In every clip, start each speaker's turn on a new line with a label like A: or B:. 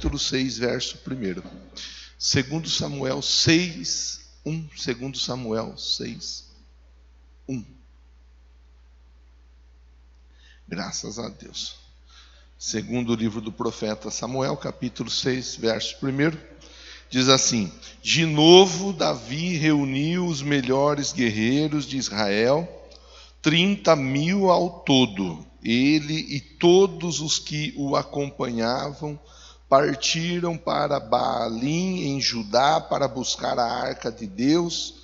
A: capítulo 6, verso 1. Segundo Samuel 6, 1. Segundo Samuel 6, 1. Graças a Deus. Segundo o livro do profeta Samuel, capítulo 6, verso 1, diz assim: de novo Davi reuniu os melhores guerreiros de Israel, 30.000 ao todo. Ele e todos os que o acompanhavam partiram para Baalim, em Judá, para buscar a arca de Deus,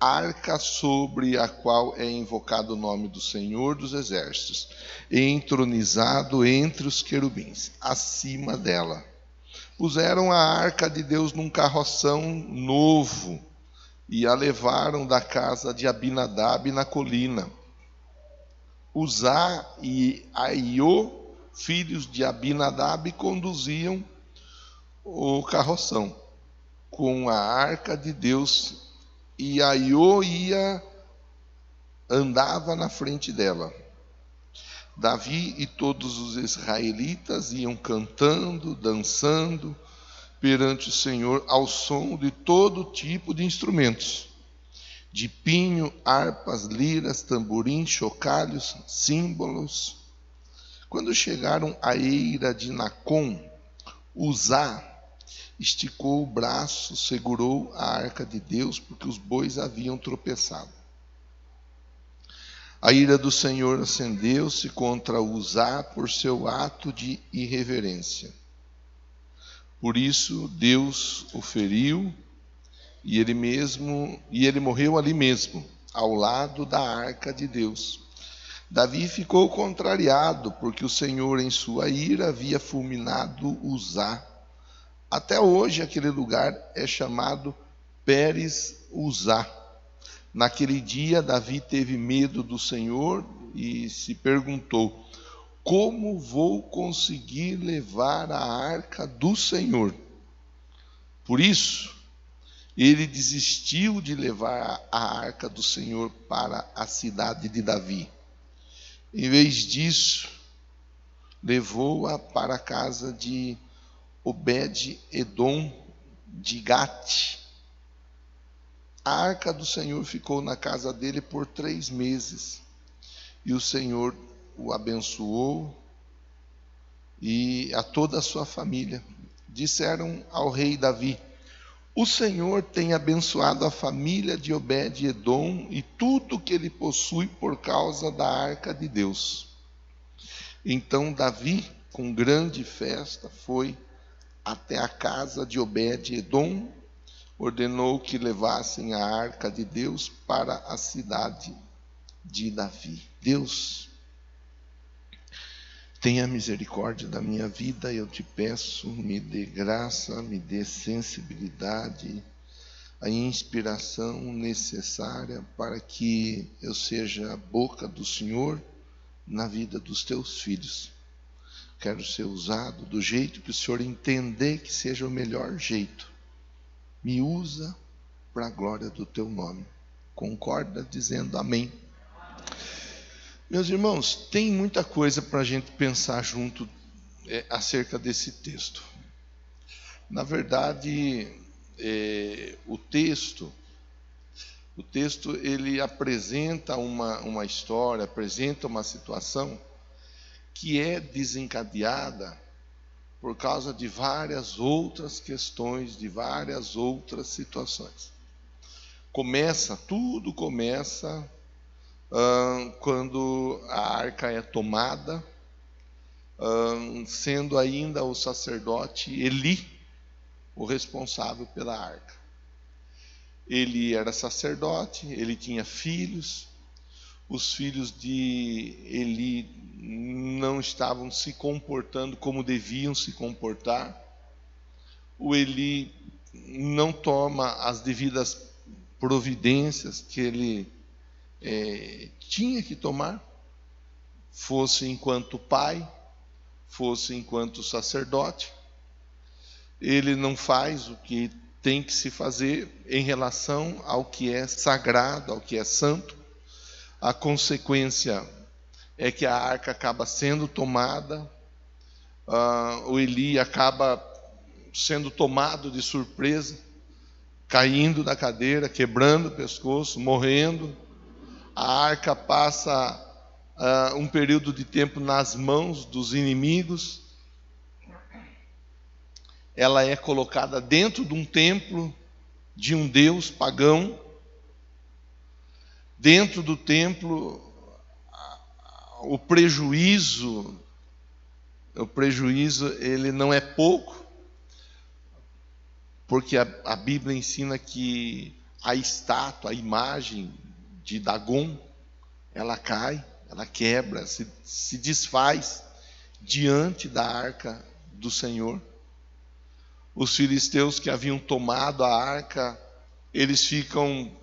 A: arca sobre a qual é invocado o nome do Senhor dos Exércitos, entronizado entre os querubins, acima dela. Puseram a arca de Deus num carroção novo e a levaram da casa de Abinadab na colina. Uzá e Aiô, filhos de Abinadab, conduziam o carroção com a arca de Deus, e Aiô andava na frente dela. Davi e todos os israelitas iam cantando, dançando perante o Senhor ao som de todo tipo de instrumentos, de pinho, harpas, liras, tamborins, chocalhos, símbolos. Quando chegaram à eira de Nacon, Uzá esticou o braço, segurou a arca de Deus, porque os bois haviam tropeçado. A ira do Senhor acendeu-se contra Uzá por seu ato de irreverência. Por isso Deus o feriu, e ele morreu ali mesmo, ao lado da arca de Deus. Davi ficou contrariado, porque o Senhor em sua ira havia fulminado Uzá. Até hoje aquele lugar é chamado Pérez Uzá. Naquele dia Davi teve medo do Senhor e se perguntou: como vou conseguir levar a arca do Senhor? Por isso, ele desistiu de levar a arca do Senhor para a cidade de Davi. Em vez disso, levou-a para a casa de Obed-edom de Gate. A arca do Senhor ficou na casa dele por 3 meses. E o Senhor o abençoou e a toda a sua família. Disseram ao rei Davi: o Senhor tem abençoado a família de Obed-edom e tudo que ele possui por causa da arca de Deus. Então Davi, com grande festa, foi até a casa de Obed-edom, ordenou que levassem a arca de Deus para a cidade de Davi. Deus, tenha misericórdia da minha vida, eu te peço, me dê graça, me dê sensibilidade, a inspiração necessária para que eu seja a boca do Senhor na vida dos teus filhos. Quero ser usado do jeito que o Senhor entender que seja o melhor jeito. Me usa para a glória do teu nome. Concorda dizendo amém? Meus irmãos, tem muita coisa para a gente pensar junto acerca desse texto. Na verdade, o texto ele apresenta uma história, apresenta uma situação que é desencadeada por causa de várias outras questões, de várias outras situações. Tudo começa quando a arca é tomada, sendo ainda o sacerdote Eli o responsável pela arca. Ele era sacerdote, ele tinha filhos. Os filhos de Eli não estavam se comportando como deviam se comportar. O Eli não toma as devidas providências que ele tinha que tomar, fosse enquanto pai, fosse enquanto sacerdote. Ele não faz o que tem que se fazer em relação ao que é sagrado, ao que é santo. A consequência é que a arca acaba sendo tomada, o Eli acaba sendo tomado de surpresa, caindo da cadeira, quebrando o pescoço, morrendo. A arca passa um período de tempo nas mãos dos inimigos. Ela é colocada dentro de um templo de um deus pagão. Dentro do templo, o prejuízo ele não é pouco, porque a Bíblia ensina que a estátua, a imagem de Dagon, ela cai, ela quebra, se desfaz diante da arca do Senhor. Os filisteus que haviam tomado a arca, eles ficam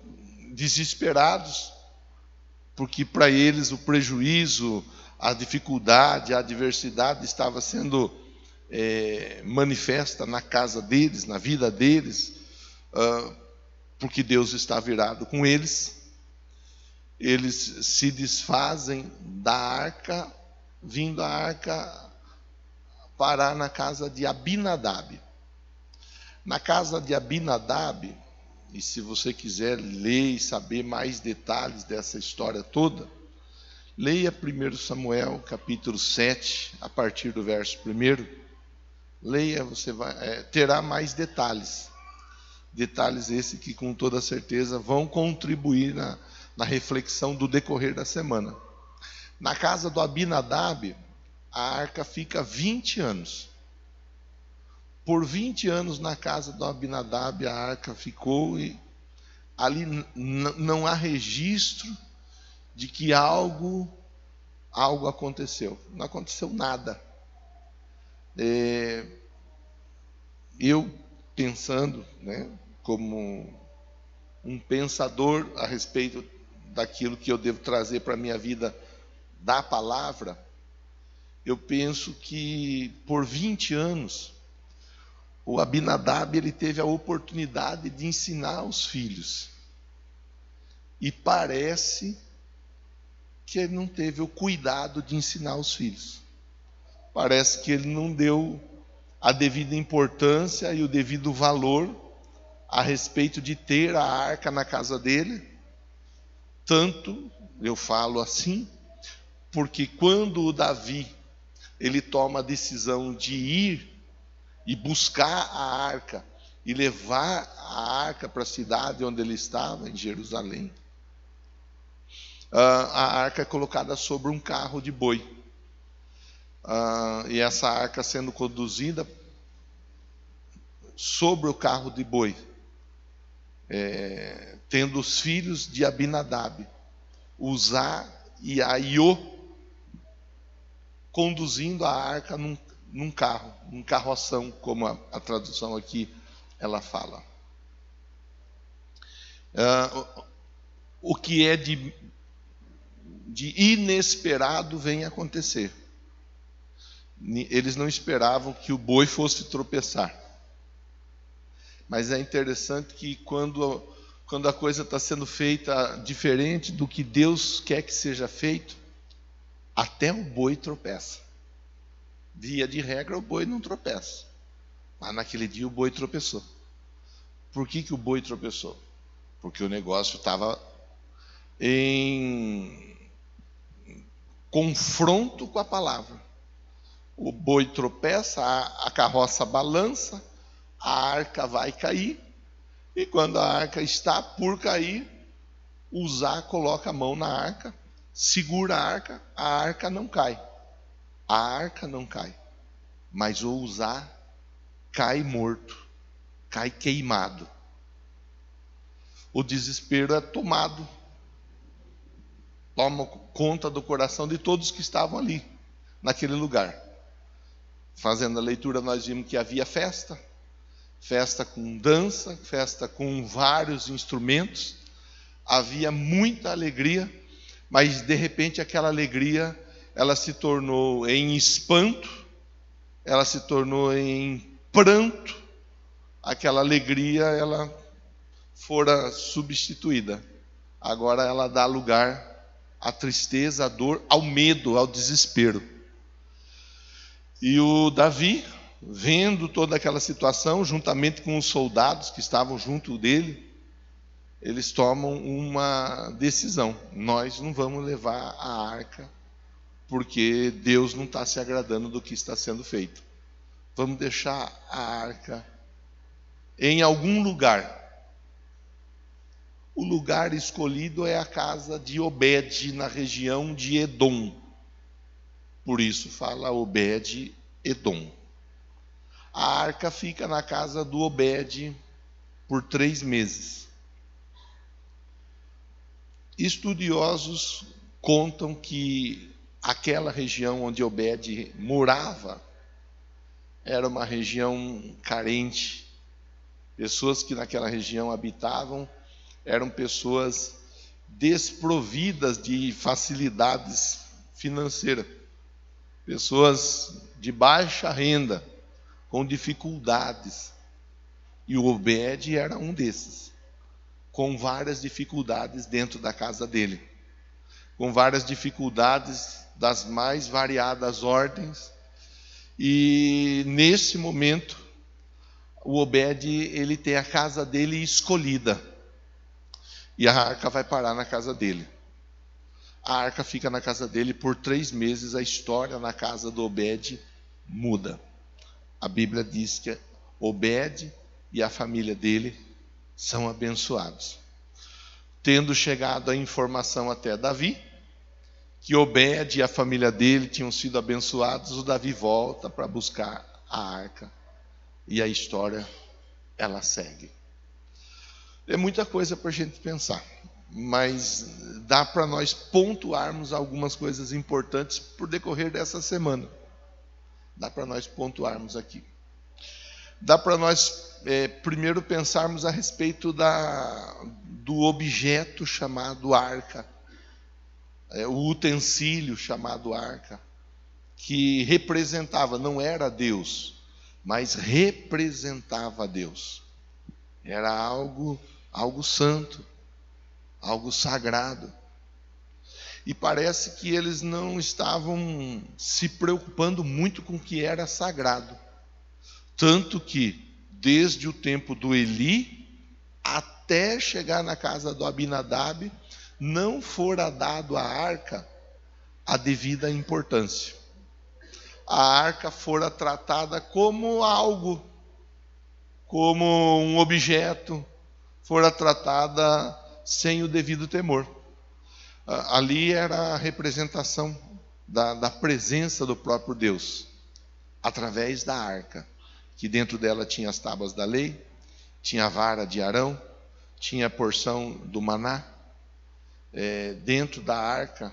A: desesperados, porque para eles o prejuízo, a dificuldade, a adversidade estava sendo manifesta na casa deles, na vida deles, porque Deus está virado com eles. Eles se desfazem da arca, vindo a arca parar na casa de Abinadab. Na casa de Abinadab, e se você quiser ler e saber mais detalhes dessa história toda, leia 1 Samuel capítulo 7, a partir do verso 1. Leia, você terá mais detalhes. Detalhes esses que com toda certeza vão contribuir na reflexão do decorrer da semana. Na casa do Abinadab, a arca fica 20 anos. Por 20 anos na casa do Abinadab a arca ficou, e ali não há registro de que algo aconteceu. Não aconteceu nada. Eu pensando, como um pensador a respeito daquilo que eu devo trazer para a minha vida da palavra, eu penso que por 20 anos o Abinadab ele teve a oportunidade de ensinar os filhos. E parece que ele não teve o cuidado de ensinar os filhos. Parece que ele não deu a devida importância e o devido valor a respeito de ter a arca na casa dele. Tanto, eu falo assim, porque quando o Davi ele toma a decisão de ir e buscar a arca e levar a arca para a cidade onde ele estava, em Jerusalém, a arca é colocada sobre um carro de boi. E essa arca sendo conduzida sobre o carro de boi, tendo os filhos de Abinadab, Uzá e Aiô, conduzindo a arca num carro, num carroção, como a tradução aqui ela fala. O que é de inesperado vem acontecer. Eles não esperavam que o boi fosse tropeçar. Mas é interessante que quando a coisa está sendo feita diferente do que Deus quer que seja feito, até o boi tropeça. Via de regra, o boi não tropeça. Mas naquele dia o boi tropeçou. Por que o boi tropeçou? Porque o negócio estava em confronto com a palavra. O boi tropeça, a carroça balança, a arca vai cair, e quando a arca está por cair, Uzá coloca a mão na arca, segura a arca não cai. A arca não cai, mas o Uzá cai morto, cai queimado. O desespero é tomado, toma conta do coração de todos que estavam ali, naquele lugar. Fazendo a leitura, nós vimos que havia festa com dança, festa com vários instrumentos, havia muita alegria, mas de repente aquela alegria, ela se tornou em espanto, ela se tornou em pranto, aquela alegria, ela fora substituída. Agora ela dá lugar à tristeza, à dor, ao medo, ao desespero. E o Davi, vendo toda aquela situação, juntamente com os soldados que estavam junto dele, eles tomam uma decisão: nós não vamos levar a arca, porque Deus não está se agradando do que está sendo feito. Vamos deixar a arca em algum lugar. O lugar escolhido é a casa de Obed, na região de Edom. Por isso fala Obed-Edom. A arca fica na casa do Obed por 3 meses. Estudiosos contam que aquela região onde Obed morava era uma região carente. Pessoas que naquela região habitavam eram pessoas desprovidas de facilidades financeiras, pessoas de baixa renda, com dificuldades. E o Obed era um desses, com várias dificuldades dentro da casa dele, com várias dificuldades das mais variadas ordens. E nesse momento, o Obed, ele tem a casa dele escolhida, e a arca vai parar na casa dele. A arca fica na casa dele por 3 meses. A história na casa do Obed muda. A Bíblia diz que Obed e a família dele são abençoados. Tendo chegado a informação até Davi, que Obed e a família dele tinham sido abençoados, o Davi volta para buscar a arca. E a história, ela segue. É muita coisa para a gente pensar, mas dá para nós pontuarmos algumas coisas importantes por decorrer dessa semana. Dá para nós pontuarmos aqui. Dá para nós, primeiro, pensarmos a respeito do objeto chamado arca, o utensílio chamado arca, que representava, não era Deus, mas representava Deus. Era algo santo, algo sagrado. E parece que eles não estavam se preocupando muito com o que era sagrado. Tanto que, desde o tempo do Eli até chegar na casa do Abinadab, não fora dado à arca a devida importância. A arca fora tratada como algo, como um objeto, fora tratada sem o devido temor. Ali era a representação da presença do próprio Deus, através da arca, que dentro dela tinha as tábuas da lei, tinha a vara de Arão, tinha a porção do maná. Dentro da arca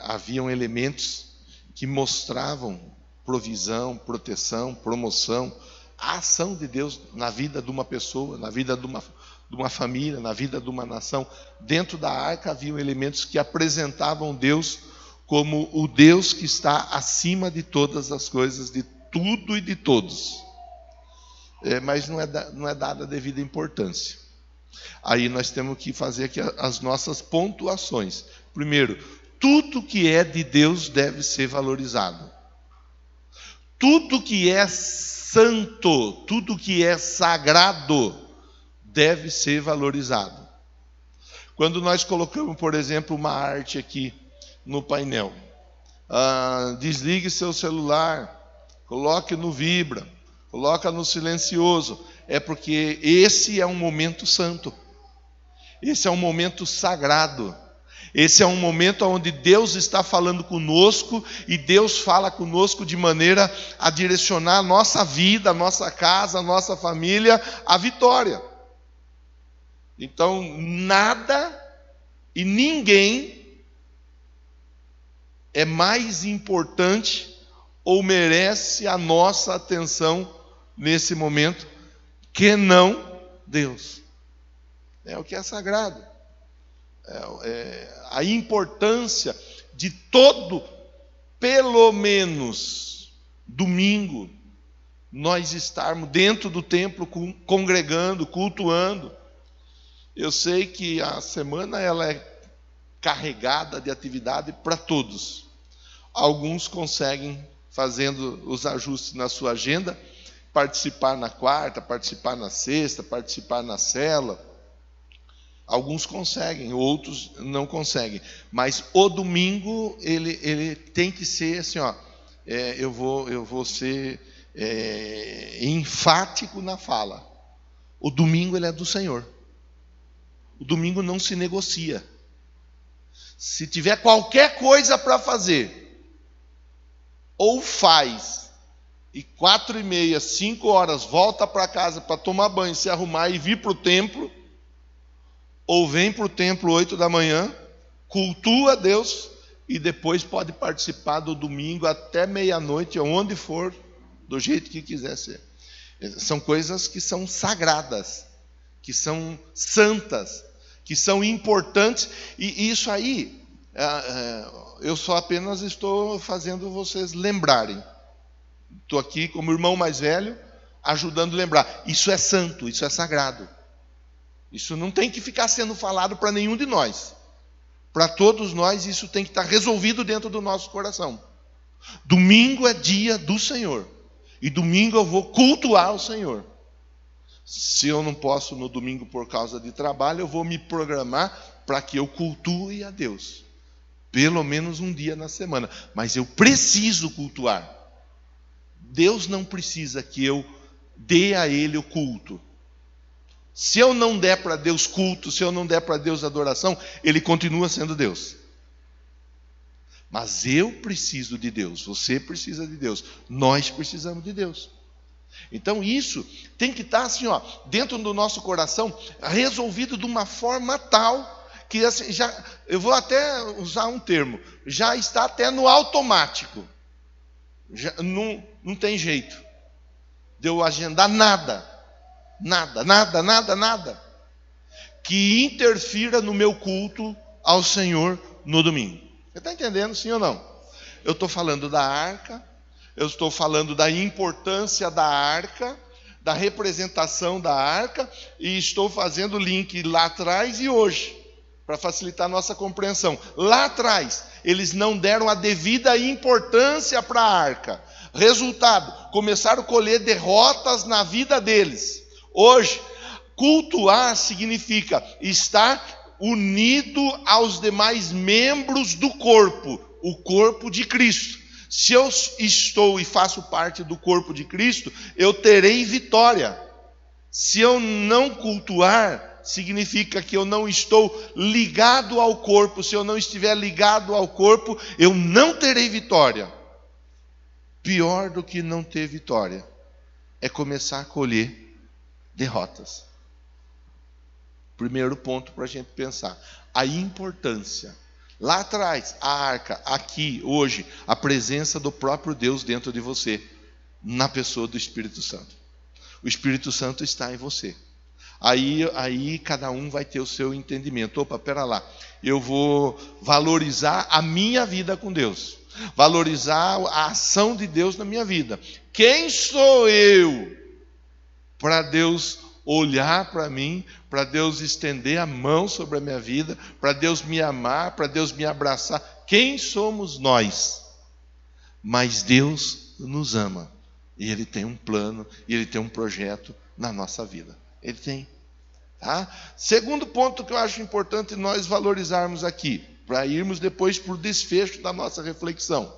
A: haviam elementos que mostravam provisão, proteção, promoção, a ação de Deus na vida de uma pessoa, na vida de uma família, na vida de uma nação. Dentro da arca haviam elementos que apresentavam Deus como o Deus que está acima de todas as coisas, de tudo e de todos. Mas não é dada a devida importância. Aí nós temos que fazer aqui as nossas pontuações. Primeiro, tudo que é de Deus deve ser valorizado. Tudo que é santo, tudo que é sagrado, deve ser valorizado. Quando nós colocamos, por exemplo, uma arte aqui no painel, desligue seu celular, coloque no vibra, coloca no silencioso, é porque esse é um momento santo, esse é um momento sagrado. Esse é um momento onde Deus está falando conosco, e Deus fala conosco de maneira a direcionar a nossa vida, a nossa casa, a nossa família, à vitória. Então, nada e ninguém é mais importante ou merece a nossa atenção nesse momento que não Deus. É o que é sagrado. A importância de todo, pelo menos domingo, nós estarmos dentro do templo congregando, cultuando. Eu sei que a semana ela é carregada de atividade para todos. Alguns conseguem fazendo os ajustes na sua agenda, participar na quarta, participar na sexta, participar na célula. Alguns conseguem, outros não conseguem. Mas o domingo, ele tem que ser assim, ó, eu vou ser enfático na fala. O domingo ele é do Senhor. O domingo não se negocia. Se tiver qualquer coisa para fazer, ou faz, e 4:30, 5 horas, volta para casa para tomar banho, se arrumar e vir para o templo, ou vem para o templo 8 da manhã, cultua a Deus, e depois pode participar do domingo até meia-noite, onde for, do jeito que quiser ser. São coisas que são sagradas, que são santas, que são importantes, e isso aí, eu só apenas estou fazendo vocês lembrarem. Estou aqui como irmão mais velho, ajudando a lembrar. Isso é santo, isso é sagrado. Isso não tem que ficar sendo falado para nenhum de nós. Para todos nós, isso tem que estar resolvido dentro do nosso coração. Domingo é dia do Senhor. E domingo eu vou cultuar o Senhor. Se eu não posso no domingo por causa de trabalho, eu vou me programar para que eu cultue a Deus. Pelo menos um dia na semana. Mas eu preciso cultuar. Deus não precisa que eu dê a Ele o culto. Se eu não der para Deus culto, se eu não der para Deus adoração, Ele continua sendo Deus. Mas eu preciso de Deus, você precisa de Deus, nós precisamos de Deus. Então isso tem que estar assim, ó, dentro do nosso coração, resolvido de uma forma tal que assim, eu vou até usar um termo, já está até no automático. Já, não tem jeito de eu agendar nada que interfira no meu culto ao Senhor no domingo. Você está entendendo, sim ou não? Eu estou falando da arca, eu estou falando da importância da arca, da representação da arca, e estou fazendo o link lá atrás e hoje, para facilitar a nossa compreensão. Lá atrás, eles não deram a devida importância para a arca. Resultado, começaram a colher derrotas na vida deles. Hoje, cultuar significa estar unido aos demais membros do corpo, o corpo de Cristo. Se eu estou e faço parte do corpo de Cristo, eu terei vitória. Se eu não cultuar, significa que eu não estou ligado ao corpo. Se eu não estiver ligado ao corpo, eu não terei vitória. Pior do que não ter vitória é começar a colher derrotas. Primeiro ponto para a gente pensar, a importância. Lá atrás, a arca, aqui, hoje, a presença do próprio Deus dentro de você, na pessoa do Espírito Santo. O Espírito Santo está em você. Aí cada um vai ter o seu entendimento. Opa, pera lá, eu vou valorizar a minha vida com Deus, valorizar a ação de Deus na minha vida. Quem sou eu para Deus olhar para mim, para Deus estender a mão sobre a minha vida, para Deus me amar, para Deus me abraçar? Quem somos nós? Mas Deus nos ama, e Ele tem um plano, e Ele tem um projeto na nossa vida. Ele tem. Tá? Segundo ponto que eu acho importante nós valorizarmos aqui, para irmos depois para o desfecho da nossa reflexão.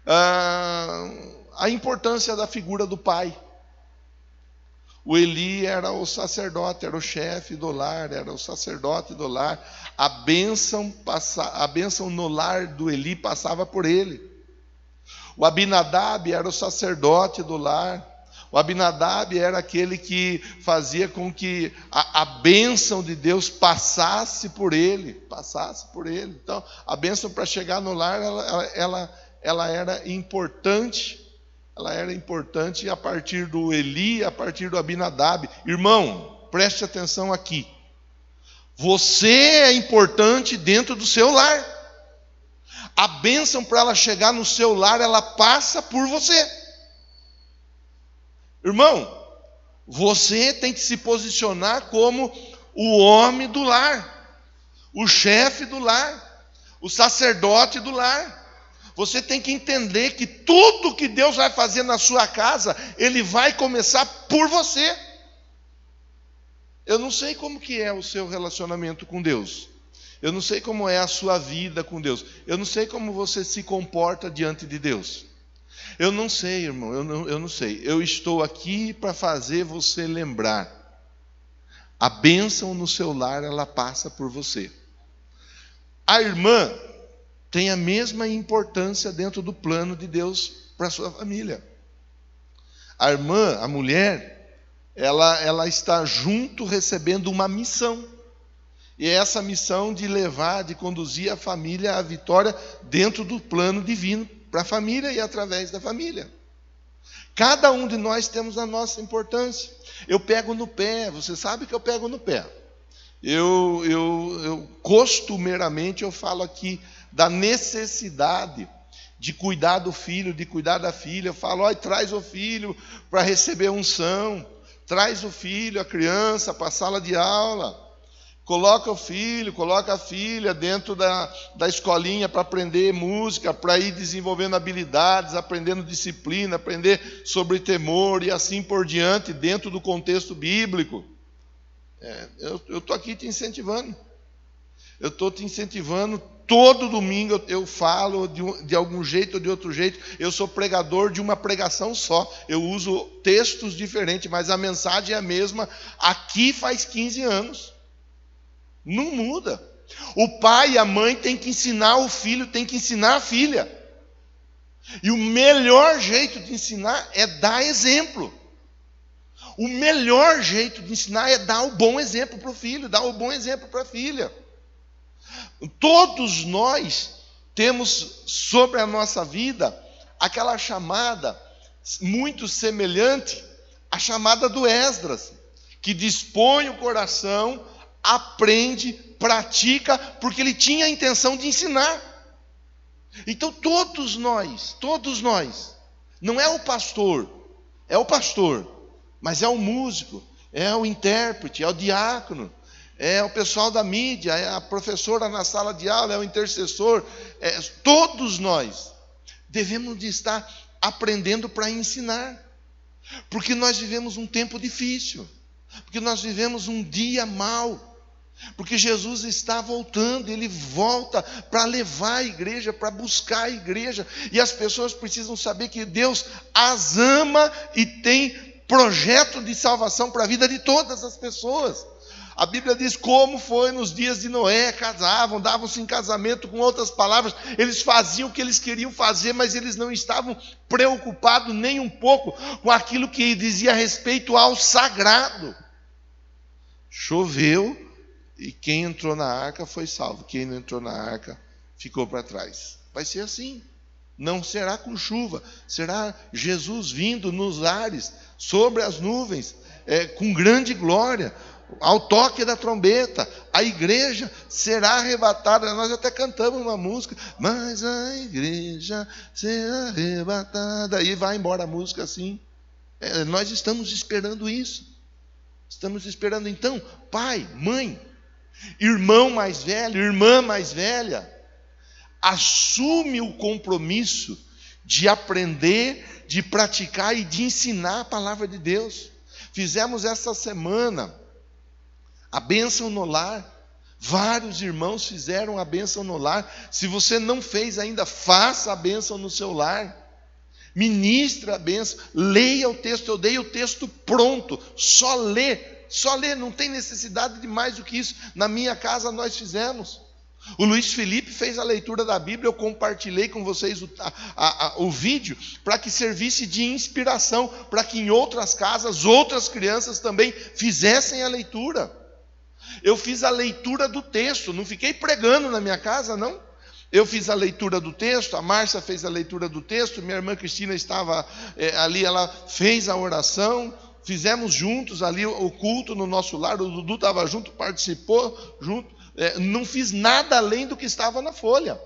A: A importância da figura do pai. O Eli era o sacerdote, era o chefe do lar, era o sacerdote do lar. A bênção no lar do Eli passava por ele. O Abinadab era o sacerdote do lar. O Abinadab era aquele que fazia com que a bênção de Deus passasse por ele. Então, a bênção para chegar no lar, ela era importante. Ela era importante a partir do Eli, a partir do Abinadab. Irmão, preste atenção aqui. Você é importante dentro do seu lar. A bênção para ela chegar no seu lar, ela passa por você. Irmão, você tem que se posicionar como o homem do lar, o chefe do lar, o sacerdote do lar. Você tem que entender que tudo que Deus vai fazer na sua casa, Ele vai começar por você. Eu não sei como que é o seu relacionamento com Deus. Eu não sei como é a sua vida com Deus. Eu não sei como você se comporta diante de Deus. Eu não sei, irmão, eu não sei. Eu estou aqui para fazer você lembrar. A bênção no seu lar, ela passa por você. A irmã tem a mesma importância dentro do plano de Deus para a sua família. A irmã, a mulher, ela está junto recebendo uma missão. E é essa missão de levar, de conduzir a família à vitória dentro do plano divino para a família e através da família. Cada um de nós temos a nossa importância. Eu pego no pé, você sabe que eu pego no pé. Eu costumeiramente eu falo aqui da necessidade de cuidar do filho, de cuidar da filha. Eu falo, olha, traz o filho para receber unção, traz o filho, a criança para a sala de aula. Coloca o filho, coloca a filha dentro da escolinha para aprender música, para ir desenvolvendo habilidades, aprendendo disciplina, aprender sobre temor e assim por diante, dentro do contexto bíblico. Eu estou aqui te incentivando. Eu estou te incentivando. Todo domingo eu falo de algum jeito ou de outro jeito. Eu sou pregador de uma pregação só. Eu uso textos diferentes, mas a mensagem é a mesma. Aqui faz 15 anos. Não muda. O pai e a mãe têm que ensinar o filho, têm que ensinar a filha. E o melhor jeito de ensinar é dar exemplo. O melhor jeito de ensinar é dar o bom exemplo para o filho, dar o bom exemplo para a filha. Todos nós temos sobre a nossa vida aquela chamada muito semelhante à chamada do Esdras, que dispõe o coração, aprende, pratica, porque ele tinha a intenção de ensinar. Então todos nós, não é o pastor, mas é o músico, é o intérprete, é o diácono, é o pessoal da mídia, é a professora na sala de aula, é o intercessor, todos nós devemos de estar aprendendo para ensinar, porque nós vivemos um tempo difícil, porque nós vivemos um dia mau, porque Jesus está voltando, Ele volta para levar a igreja, para buscar a igreja, e as pessoas precisam saber que Deus as ama e tem projeto de salvação para a vida de todas as pessoas. A Bíblia diz como foi nos dias de Noé, casavam, davam-se em casamento, com outras palavras, eles faziam o que eles queriam fazer, mas eles não estavam preocupados nem um pouco com aquilo que dizia respeito ao sagrado. Choveu, e quem entrou na arca foi salvo. Quem não entrou na arca ficou para trás. Vai ser assim. Não será com chuva. Será Jesus vindo nos ares, sobre as nuvens, com grande glória, ao toque da trombeta. A igreja será arrebatada. Nós até cantamos uma música, mas a igreja será arrebatada. E vai embora a música assim. Nós estamos esperando isso. Estamos esperando. Então, pai, mãe, irmão mais velho, irmã mais velha, assume o compromisso de aprender, de praticar e de ensinar a palavra de Deus. Fizemos essa semana a bênção no lar. Vários irmãos fizeram a bênção no lar. Se você não fez ainda, faça a bênção no seu lar. Ministra a bênção, leia o texto. Eu dei o texto pronto, só ler, não tem necessidade de mais do que isso. Na minha casa nós fizemos. O Luiz Felipe fez a leitura da Bíblia, eu compartilhei com vocês o vídeo, para que servisse de inspiração, para que em outras casas, outras crianças também fizessem a leitura. Eu fiz a leitura do texto, não fiquei pregando na minha casa, não. Eu fiz a leitura do texto, a Márcia fez a leitura do texto, minha irmã Cristina estava ali, ela fez a oração, fizemos juntos ali o culto no nosso lar, o Dudu estava junto, participou junto. Não fiz nada além do que estava na folha.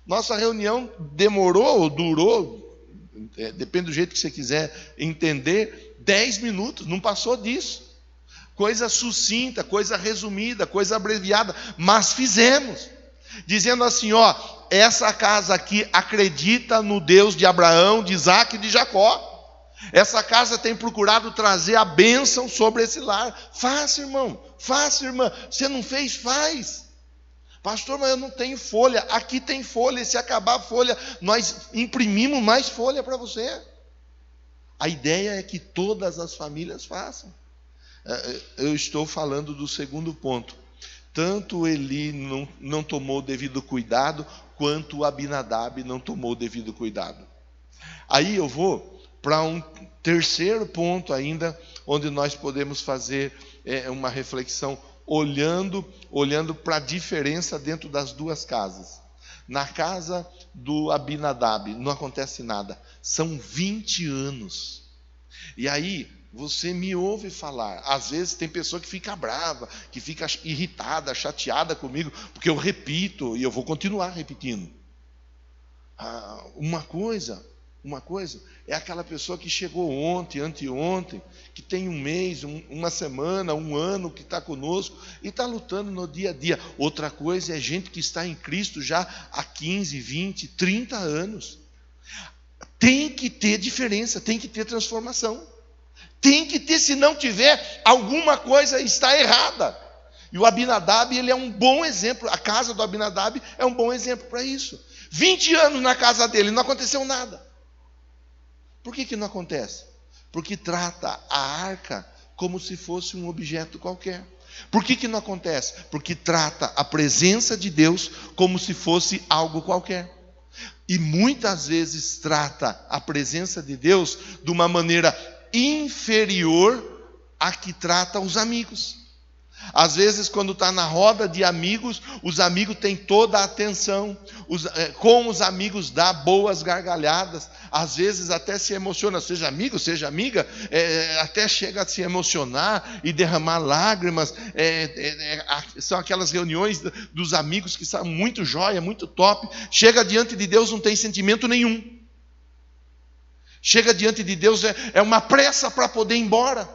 A: Nossa reunião demorou ou durou, depende do jeito que você quiser entender, 10 minutos, não passou disso. Coisa sucinta, coisa resumida, coisa abreviada, mas fizemos. dizendo assim, ó, essa casa aqui acredita no Deus de Abraão, de Isaac e de Jacó. Essa casa tem procurado trazer a bênção sobre esse lar. Faça, irmão, faça, irmã. Você não fez? Faz. Pastor, mas eu não tenho folha. Aqui tem folha, e se acabar a folha, nós imprimimos mais folha para você. A ideia é que todas as famílias façam. Eu estou falando do segundo ponto. Tanto Eli não tomou o devido cuidado, quanto o Abinadab não tomou o devido cuidado. Aí eu vou para um terceiro ponto ainda, onde nós podemos fazer uma reflexão, olhando para a diferença dentro das duas casas. Na casa do Abinadab não acontece nada, são 20 anos. E aí você me ouve falar, às vezes tem pessoa que fica brava, que fica irritada, chateada comigo, porque eu repito, e eu vou continuar repetindo. Uma coisa é aquela pessoa que chegou ontem, anteontem, que tem um mês, uma semana, um ano que está conosco e está lutando no dia a dia. Outra coisa é gente que está em Cristo já há 15, 20, 30 anos. Tem que ter diferença, tem que ter transformação. Tem que ter, se não tiver, alguma coisa está errada. E o Abinadab, ele é um bom exemplo, a casa do Abinadab é um bom exemplo para isso. 20 anos na casa dele, não aconteceu nada. Por que não acontece? Porque trata a arca como se fosse um objeto qualquer. Por que não acontece? Porque trata a presença de Deus como se fosse algo qualquer. E muitas vezes trata a presença de Deus de uma maneira inferior à que trata os amigos. Às vezes, quando está na roda de amigos, os amigos têm toda a atenção, com os amigos dá boas gargalhadas, às vezes até se emociona, seja amigo, seja amiga, até chega a se emocionar e derramar lágrimas. São aquelas reuniões dos amigos que são muito jóia, muito top. Chega diante de Deus, não tem sentimento nenhum. Chega diante de Deus, é uma pressa para poder ir embora.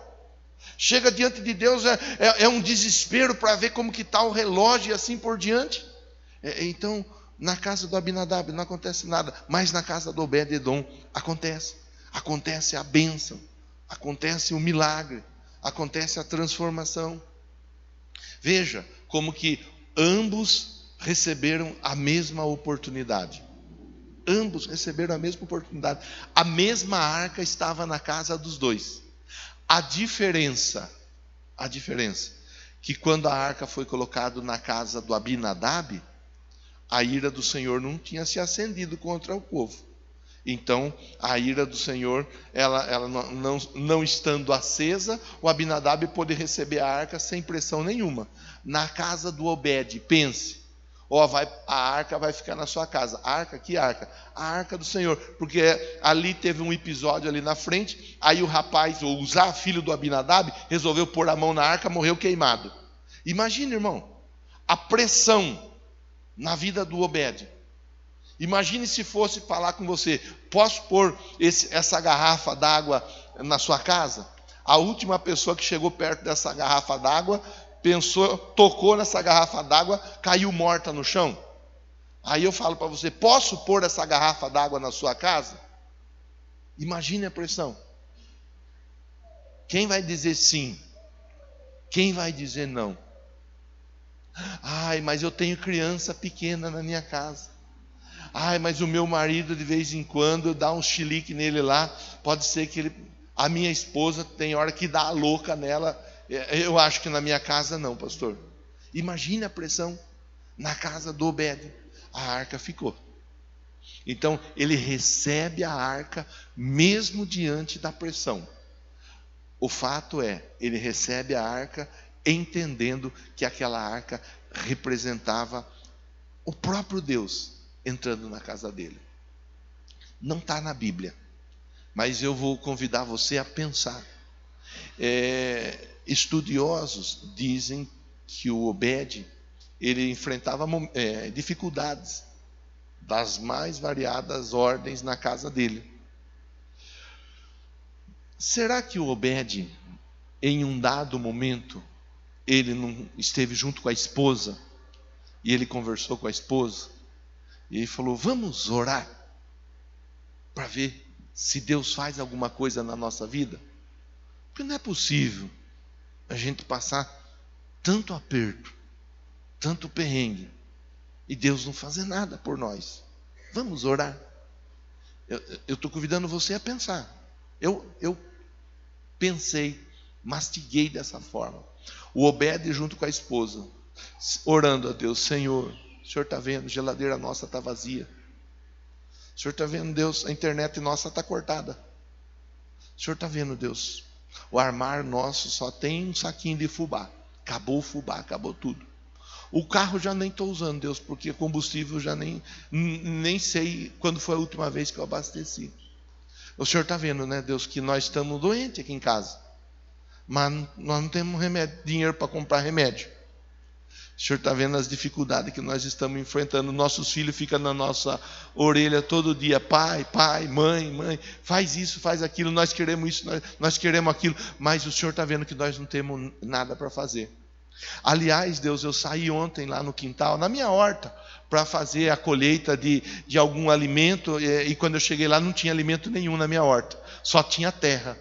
A: Chega diante de Deus, é um desespero para ver como que está o relógio e assim por diante. Então, na casa do Abinadab não acontece nada, mas na casa do Obed-edom acontece. Acontece a bênção, acontece o milagre, acontece a transformação. Veja como que ambos receberam a mesma oportunidade. Ambos receberam a mesma oportunidade. A mesma arca estava na casa dos dois. A diferença, que quando a arca foi colocada na casa do Abinadab, a ira do Senhor não tinha se acendido contra o povo. Então, a ira do Senhor, ela não estando acesa, o Abinadab pôde receber a arca sem pressão nenhuma. Na casa do Obed, pense, a arca vai ficar na sua casa. A arca, que arca? A arca do Senhor, porque ali teve um episódio ali na frente, aí o rapaz, o Uzá, filho do Abinadab, resolveu pôr a mão na arca, morreu queimado. Imagina, irmão, a pressão na vida do Obed. Imagine se fosse falar com você, posso pôr essa garrafa d'água na sua casa? A última pessoa que chegou perto dessa garrafa d'água, pensou, tocou nessa garrafa d'água, caiu morta no chão. Aí eu falo para você, posso pôr essa garrafa d'água na sua casa? Imagine a pressão. Quem vai dizer sim? Quem vai dizer não? Ai, mas eu tenho criança pequena na minha casa. Ai, mas o meu marido de vez em quando dá um chilique nele lá. Pode ser que a minha esposa tem hora que dá a louca nela. Eu acho que na minha casa não, pastor. Imagine a pressão. Na casa do Obed, a arca ficou. Então, ele recebe a arca mesmo diante da pressão. O fato é, ele recebe a arca entendendo que aquela arca representava o próprio Deus entrando na casa dele. Não está na Bíblia, mas eu vou convidar você a pensar. Estudiosos dizem que o Obed, ele enfrentava dificuldades das mais variadas ordens na casa dele. Será que o Obed, em um dado momento, ele não esteve junto com a esposa E ele conversou com a esposa. E ele falou: vamos orar para ver se Deus faz alguma coisa na nossa vida. Porque não é possível a gente passar tanto aperto, tanto perrengue, e Deus não fazer nada por nós. Vamos orar. Eu estou convidando você a pensar. Eu pensei, mastiguei dessa forma. O Obed junto com a esposa, orando a Deus: Senhor, o Senhor está vendo, a geladeira nossa está vazia. O Senhor está vendo, Deus, a internet nossa está cortada. O Senhor está vendo, Deus, o armário nosso só tem um saquinho de fubá. Acabou o fubá, acabou tudo. O carro já nem estou usando, Deus, porque combustível já nem sei quando foi a última vez que eu abasteci. O Senhor está vendo, né, Deus, que nós estamos doentes aqui em casa. Mas nós não temos dinheiro para comprar remédio. O Senhor está vendo as dificuldades que nós estamos enfrentando. Nossos filhos ficam na nossa orelha todo dia: pai, pai, mãe, faz isso, faz aquilo, nós queremos isso, nós queremos aquilo. Mas o Senhor está vendo que nós não temos nada para fazer. Aliás, Deus, eu saí ontem lá no quintal, na minha horta, para fazer a colheita de algum alimento. E quando eu cheguei lá não tinha alimento nenhum na minha horta, só tinha terra.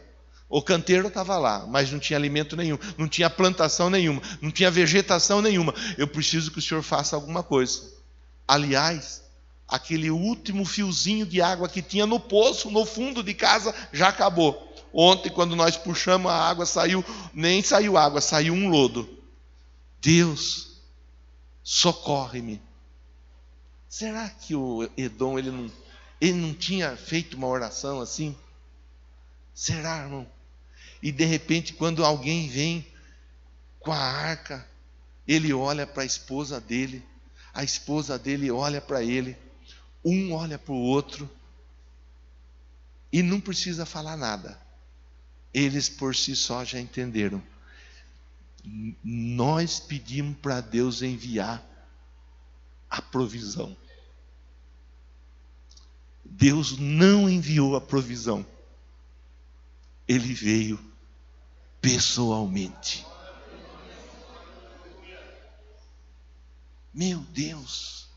A: O canteiro estava lá, mas não tinha alimento nenhum, não tinha plantação nenhuma, não tinha vegetação nenhuma. Eu preciso que o Senhor faça alguma coisa. Aliás, aquele último fiozinho de água que tinha no poço, no fundo de casa, já acabou. Ontem, quando nós puxamos a água, nem saiu água, saiu um lodo. Deus, socorre-me. Será que o Edom ele não tinha feito uma oração assim? Será, irmão? E de repente, quando alguém vem com a arca, ele olha para a esposa dele olha para ele, um olha para o outro, e não precisa falar nada. Eles por si só já entenderam. Nós pedimos para Deus enviar a provisão. Deus não enviou a provisão. Ele veio pessoalmente. Meu Deus,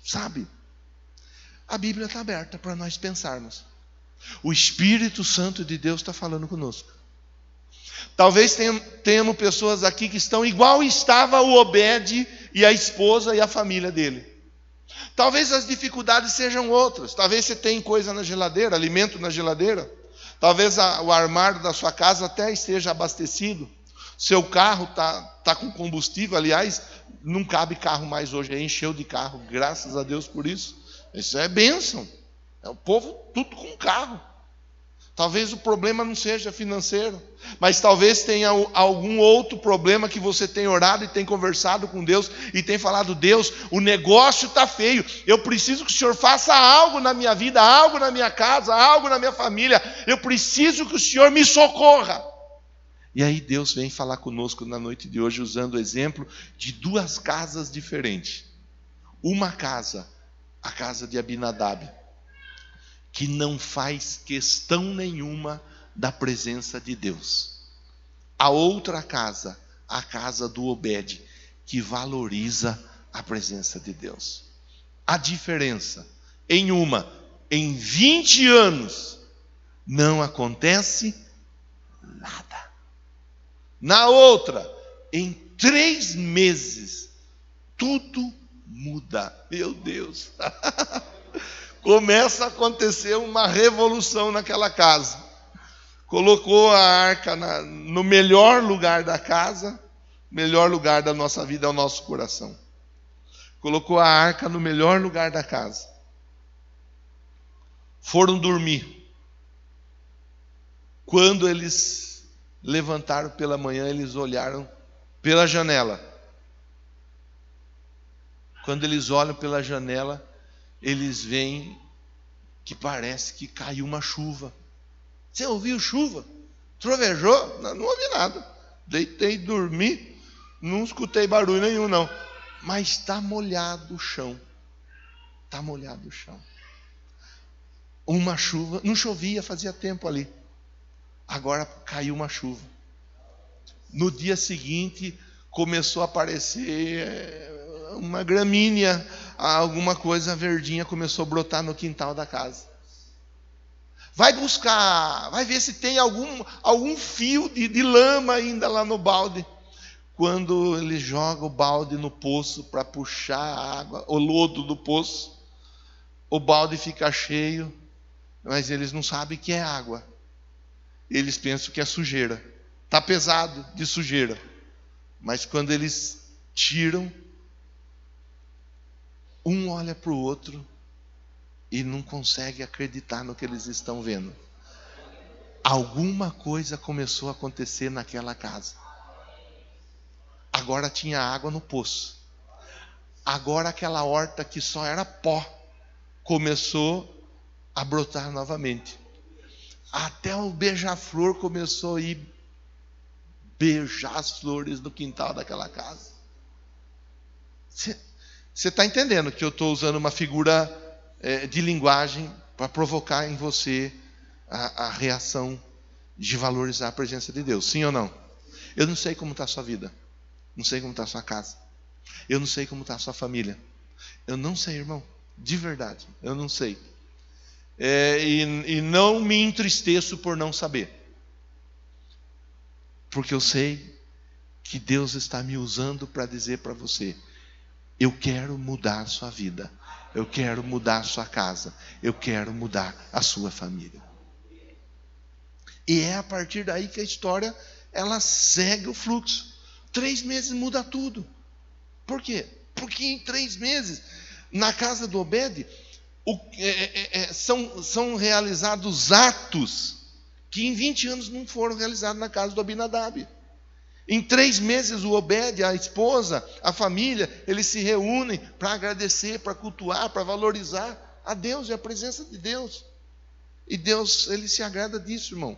A: sabe? A Bíblia está aberta para nós pensarmos. O Espírito Santo de Deus está falando conosco. Talvez tenhamos pessoas aqui que estão igual estava o Obed e a esposa e a família dele. Talvez as dificuldades sejam outras. Talvez você tenha coisa na geladeira, alimento na geladeira. Talvez o armário da sua casa até esteja abastecido. Seu carro está com combustível. Aliás, não cabe carro mais hoje. Encheu de carro, graças a Deus por isso. Isso é bênção. É o povo tudo com carro. Talvez o problema não seja financeiro, mas talvez tenha algum outro problema que você tem orado e tem conversado com Deus e tem falado: Deus, o negócio está feio, eu preciso que o Senhor faça algo na minha vida, algo na minha casa, algo na minha família, eu preciso que o Senhor me socorra. E aí Deus vem falar conosco na noite de hoje usando o exemplo de duas casas diferentes. Uma casa, a casa de Abinadab, que não faz questão nenhuma da presença de Deus. A outra casa, a casa do Obed, que valoriza a presença de Deus. A diferença, em 20 anos, não acontece nada. Na outra, em 3 meses, tudo muda. Meu Deus! Começa a acontecer uma revolução naquela casa. Colocou a arca no melhor lugar da casa. O melhor lugar da nossa vida é o nosso coração. Colocou a arca no melhor lugar da casa. Foram dormir. Quando eles levantaram pela manhã, eles olharam pela janela. Quando eles olham pela janela, eles veem que parece que caiu uma chuva. Você ouviu chuva? Trovejou? Não ouvi nada. Deitei, dormi, não escutei barulho nenhum não. Mas está molhado o chão. Está molhado o chão. Uma chuva, não chovia, fazia tempo ali. Agora caiu uma chuva. No dia seguinte, começou a aparecer uma gramínea, alguma coisa verdinha começou a brotar no quintal da casa. Vai buscar, vai ver se tem algum fio de lama ainda lá no balde. Quando ele joga o balde no poço para puxar a água, o lodo do poço, o balde fica cheio, mas eles não sabem que é água. Eles pensam que é sujeira. Está pesado de sujeira. Mas quando eles tiram, um olha para o outro e não consegue acreditar no que eles estão vendo. Alguma coisa começou a acontecer naquela casa. Agora tinha água no poço. Agora aquela horta que só era pó começou a brotar novamente. Até o beija-flor começou a ir beijar as flores no quintal daquela casa. Você está entendendo que eu estou usando uma figura de linguagem para provocar em você a reação de valorizar a presença de Deus? Sim ou não? Eu não sei como está a sua vida. Não sei como está a sua casa. Eu não sei como está a sua família. Eu não sei, irmão. De verdade, eu não sei. E não me entristeço por não saber. Porque eu sei que Deus está me usando para dizer para você: eu quero mudar a sua vida. Eu quero mudar a sua casa. Eu quero mudar a sua família. E é a partir daí que a história, ela segue o fluxo. 3 meses muda tudo. Por quê? Porque em 3 meses, na casa do Obed, são realizados atos que em 20 anos não foram realizados na casa do Abinadab. Em 3 meses o Obed, a esposa, a família, eles se reúnem para agradecer, para cultuar, para valorizar a Deus e a presença de Deus. E Deus, Ele se agrada disso, irmão.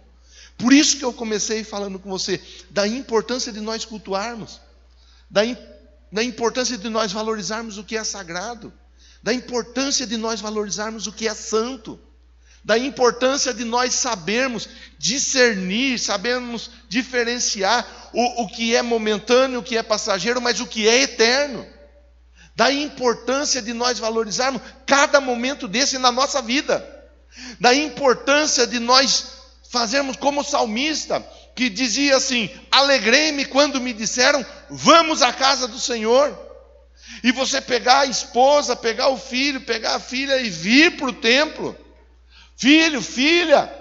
A: Por isso que eu comecei falando com você da importância de nós cultuarmos, da importância de nós valorizarmos o que é sagrado, da importância de nós valorizarmos o que é santo, da importância de nós sabermos discernir, sabermos diferenciar o que é momentâneo, o que é passageiro, mas o que é eterno. Da importância de nós valorizarmos cada momento desse na nossa vida. Da importância de nós fazermos como o salmista, que dizia assim: alegrei-me quando me disseram, vamos à casa do Senhor. E você pegar a esposa, pegar o filho, pegar a filha e vir para o templo. Filho, filha,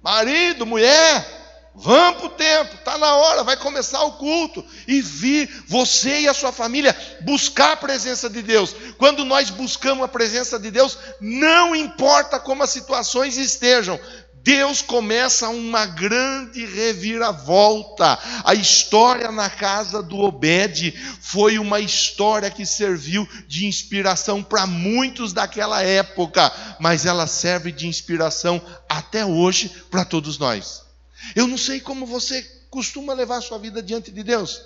A: marido, mulher, vão para o templo, está na hora, vai começar o culto. E vir, você e a sua família, buscar a presença de Deus. Quando nós buscamos a presença de Deus, não importa como as situações estejam, Deus começa uma grande reviravolta. A história na casa do Obed foi uma história que serviu de inspiração para muitos daquela época, mas ela serve de inspiração até hoje para todos nós. Eu não sei como você costuma levar a sua vida diante de Deus,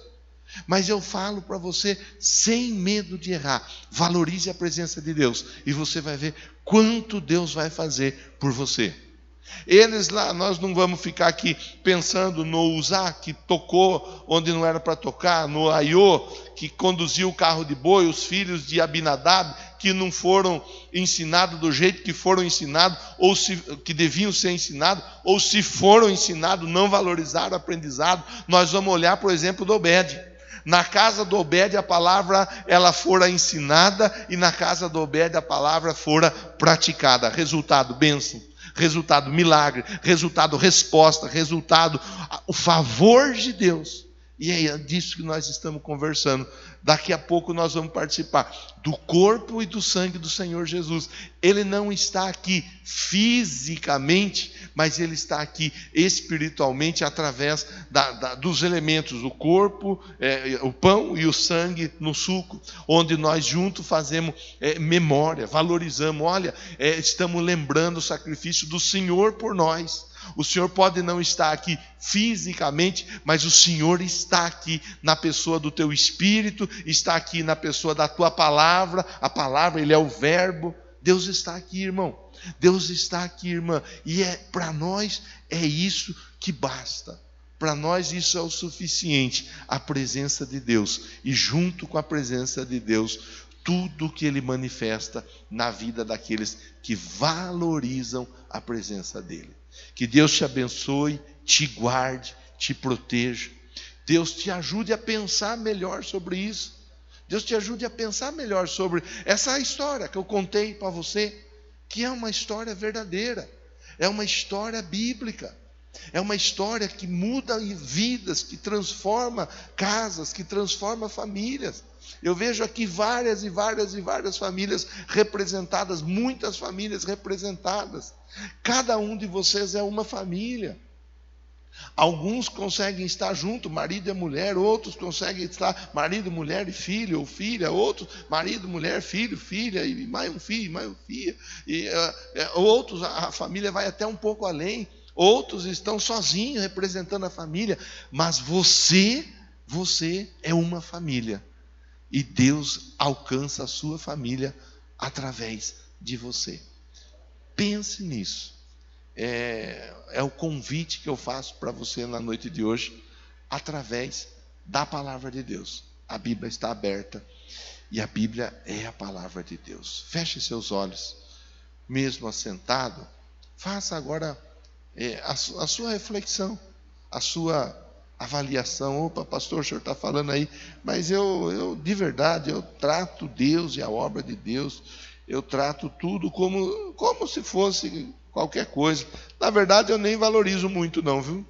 A: mas eu falo para você sem medo de errar. Valorize a presença de Deus e você vai ver quanto Deus vai fazer por você. Eles lá, nós não vamos ficar aqui pensando no Uzá, que tocou onde não era para tocar, no Aiô, que conduziu o carro de boi, os filhos de Abinadab, que não foram ensinados do jeito que foram ensinados, ou que deviam ser ensinados, ou se foram ensinados, não valorizaram o aprendizado. Nós vamos olhar, por exemplo, do Obed. Na casa do Obed a palavra ela fora ensinada, e na casa do Obed a palavra fora praticada. Resultado, bênção. Resultado, milagre. Resultado, resposta. Resultado, o favor de Deus. E é disso que nós estamos conversando. Daqui a pouco nós vamos participar do corpo e do sangue do Senhor Jesus. Ele não está aqui fisicamente, mas Ele está aqui espiritualmente através dos elementos, o corpo, o pão e o sangue no suco, onde nós juntos fazemos memória, valorizamos. Olha, estamos lembrando o sacrifício do Senhor por nós. O Senhor pode não estar aqui fisicamente, mas o Senhor está aqui na pessoa do teu espírito, está aqui na pessoa da tua palavra. A palavra, Ele é o verbo. Deus está aqui, irmão. Deus está aqui, irmã. E para nós é isso que basta. Para nós isso é o suficiente, a presença de Deus. E junto com a presença de Deus, tudo que Ele manifesta na vida daqueles que valorizam a presença dEle. Que Deus te abençoe, te guarde, te proteja. Deus te ajude a pensar melhor sobre isso. Deus te ajude a pensar melhor sobre essa história que eu contei para você, que é uma história verdadeira, é uma história bíblica, é uma história que muda vidas, que transforma casas, que transforma famílias. Eu vejo aqui várias e várias e várias famílias representadas, muitas famílias representadas. Cada um de vocês é uma família. Alguns conseguem estar junto, marido e mulher, outros conseguem estar marido, mulher e filho ou filha, outros marido, mulher, filho, filha, e mais um filho, mais uma filha. E outros, a família vai até um pouco além, outros estão sozinhos representando a família, mas você é uma família. E Deus alcança a sua família através de você. Pense nisso. É o convite que eu faço para você na noite de hoje, através da palavra de Deus. A Bíblia está aberta e a Bíblia é a palavra de Deus. Feche seus olhos, mesmo assentado. Faça agora a sua reflexão, a sua avaliação. Opa, pastor, o senhor está falando aí, mas eu de verdade, eu trato Deus e a obra de Deus, eu trato tudo como se fosse qualquer coisa. Na verdade, eu nem valorizo muito não, viu?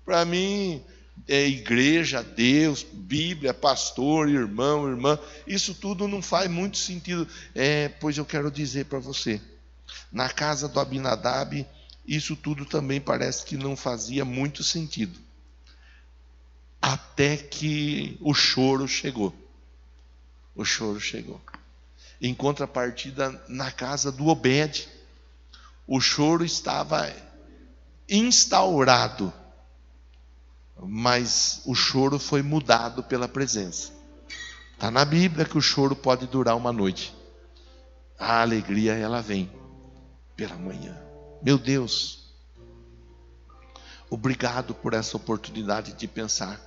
A: Para mim, igreja, Deus, Bíblia, pastor, irmão, irmã, isso tudo não faz muito sentido. Pois eu quero dizer para você, na casa do Abinadab, isso tudo também parece que não fazia muito sentido. Até que o choro chegou. O choro chegou. Em contrapartida, na casa do Obed, o choro estava instaurado, mas o choro foi mudado pela presença. Está na Bíblia que o choro pode durar uma noite. A alegria, ela vem pela manhã. Meu Deus, obrigado por essa oportunidade de pensar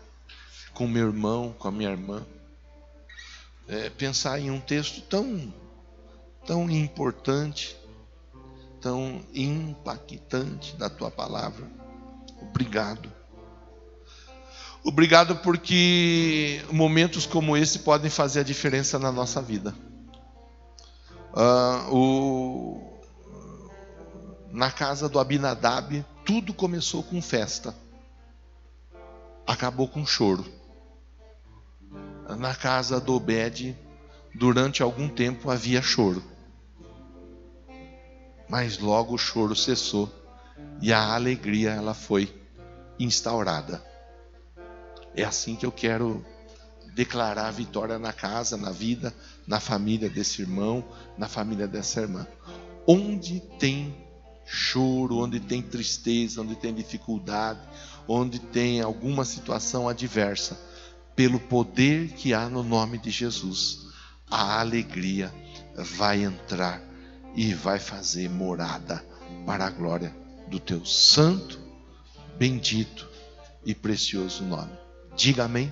A: com meu irmão, com a minha irmã. Pensar em um texto tão importante, tão impactante da tua palavra. Obrigado. Obrigado porque momentos como esse podem fazer a diferença na nossa vida. Na casa do Abinadab, tudo começou com festa, acabou com choro. Na casa do Obed, durante algum tempo havia choro, mas logo o choro cessou e a alegria, ela foi instaurada. É assim que eu quero declarar a vitória na casa, na vida, na família desse irmão, na família dessa irmã. Onde tem choro, onde tem tristeza, onde tem dificuldade, onde tem alguma situação adversa, pelo poder que há no nome de Jesus, a alegria vai entrar e vai fazer morada para a glória do teu santo, bendito e precioso nome. Diga amém.